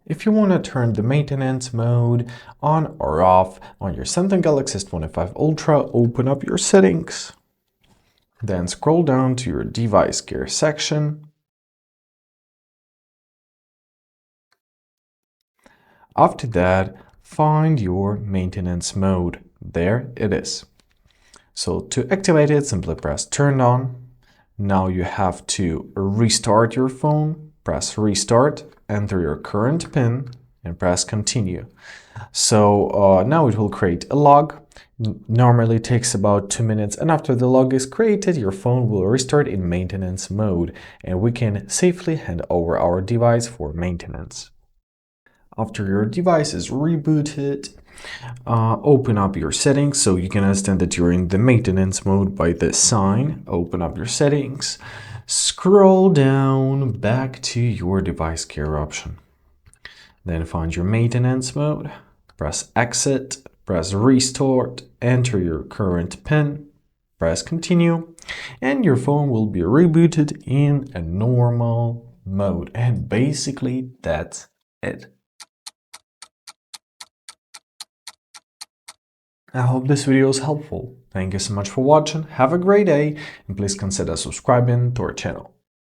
If you want to turn the maintenance mode on or off on your Samsung Galaxy S25 Ultra, open up your settings. Then scroll down to your device care section. After that, find your maintenance mode. There it is. So to activate it, simply press turn on. Now you have to restart your phone. Press restart, enter your current PIN, and press continue. So now it will create a log. Normally takes about 2 minutes, and after the log is created, your phone will restart in maintenance mode, and we can safely hand over our device for maintenance. After your device is rebooted, open up your settings so you can understand that you're in the maintenance mode by this sign. Open up your settings, scroll down back to your device care option. Then find your maintenance mode, press exit, press restart, enter your current PIN, press continue, and your phone will be rebooted in a normal mode. And basically that's it. I hope this video is helpful. Thank you so much for watching, have a great day, and please consider subscribing to our channel.